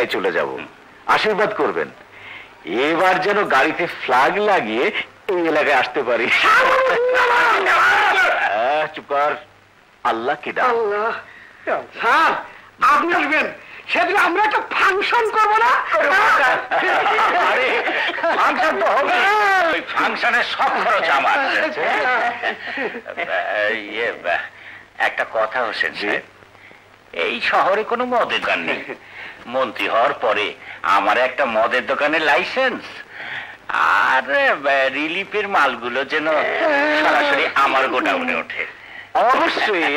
এলাকায় চলে যাব, আশীর্বাদ করবেন এবার যেন গাড়িতে ফ্ল্যাগ লাগিয়ে এই এলাকায় আসতে পারি। চুপ কর, আল্লাহ কি ডাক। স্যার আপনি আসবেন, সেদিন আমরা একটা ফাংশন করবো না? আরে ফাংশন তো হবে, ওই ফাংশনের সব খরচ আমার। একটা কথা হোসেন সাহেব, এই শহরে কোনো মদের দোকান নেই। মন্ত্রী হওয়ার পরে আমার একটা মদের দোকানের লাইসেন্স, আর রিলিফের মালগুলো যেন সরাসরি আমার গোডাউনে ওঠে। অবশ্যই।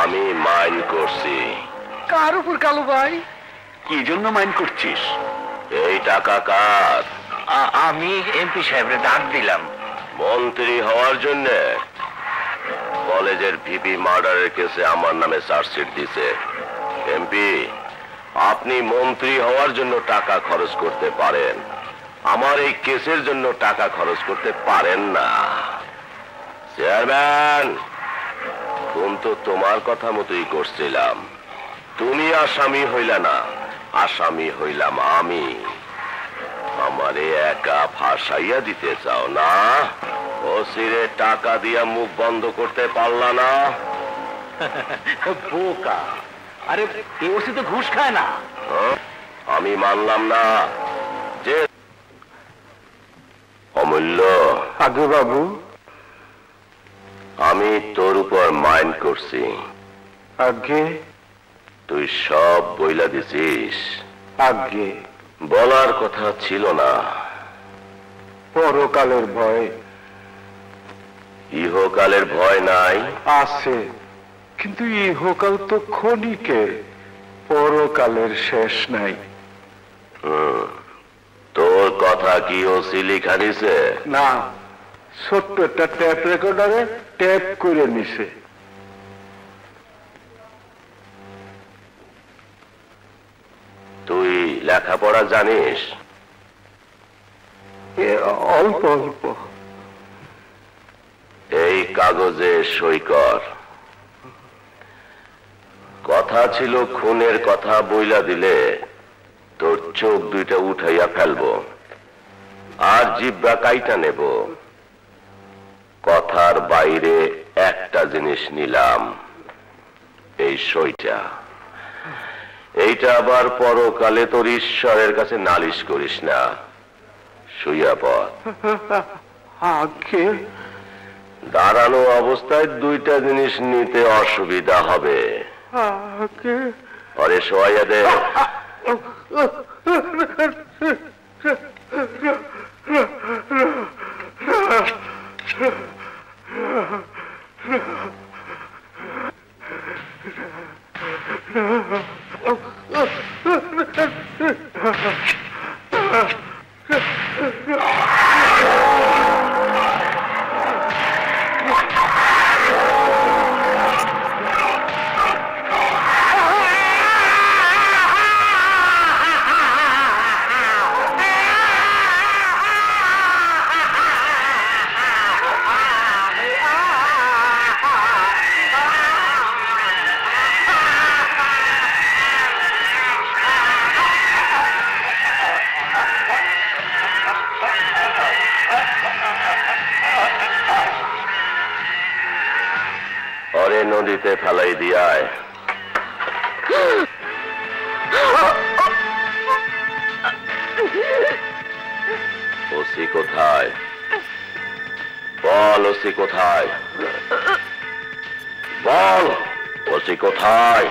আমি মাইন্ড করছি। কার উপর কালু ভাই? কি জন্য মাইন্ড করছিস? এই টাকা কার? আমি এমপি সাহেবরে ডাক দিলাম। মন্ত্রী হওয়ার জন্য কলেজের ভিপি মার্ডারের কেসে আমার নামে চার্জশিট দিছে। এমপি, আপনি মন্ত্রী হওয়ার জন্য টাকা খরচ করতে পারেন, আমার এই কেসের জন্য টাকা খরচ করতে পারেন না। চেয়ারম্যান, খুন তো তোমার কথা মতোই করছিলাম, তুমি আসামি হইলা না, আসামি হইলাম আমি। আমারে একা ফাঁসাইয়া দিতে চাও না? ওসিরে টাকা দিয়া মুখ বন্ধ করতে পারলা না? বোকা, আরে এই ওসি তো ঘুষ খায় না। আমি মানলাম না যে অমূল্য। আগে বাবু, আমি তোর উপর মাইন্ড করছি। আগে তুই সব বইলা দিছিস। আগে বলার কথা ছিল না। পরকালের ভয় ইহকালের ভয় নাই? আছে, কিন্তু ইহকাল তো ক্ষণিকের, পরকালের শেষ নাই। তোর কথা কি ওসি লিখা দিছে? না, ছোট্ট একটা ট্যাপ রেকর্ডারে ট্যাপ করে নিছে। তুই লেখাপড়া জানিস? অল্প অল্প। এই কাগজে সই কর। কথা ছিল খুনের কথা বইলা দিলে তোর চোখ দুইটা উঠাইয়া ফেলবো আর জিব্বা কাইটা নেব। কথার বাইরে একটা জিনিস নিলাম, এই সইটা। এইটা আবার পরকালে তোর ঈশ্বরের কাছে নালিশ করিস না। শুইয়া পড়। আগে দাঁড়ানো অবস্থায় দুইটা জিনিস নিতে অসুবিধা হবে। আগে পরে শোয়াইয়া দে। নদীতে ফেলাই দিয়ায়। ওসি কোথায়? বল ওসি কোথায়? বল ওসি কোথায়?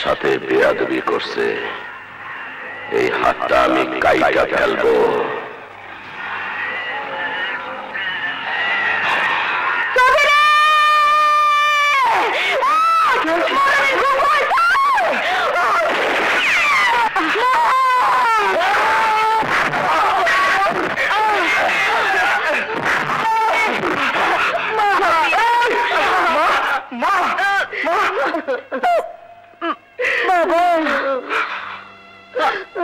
সাথে বেয়াদবি করছে, এই হাতটা আমি কাইটা ফেলবো।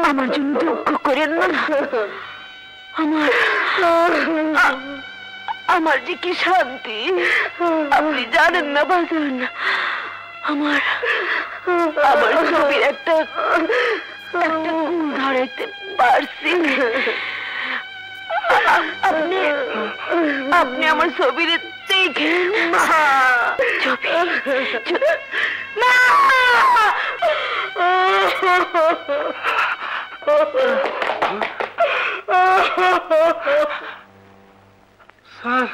আমার জন্য দুঃখ করেন না। আমার যে কি শান্তি আপনি জানেন না বাজান। আমার ছবির একটা ধরাইতে পারছি। আপনি আমার ছবির দেখেন ছবি না। স্যার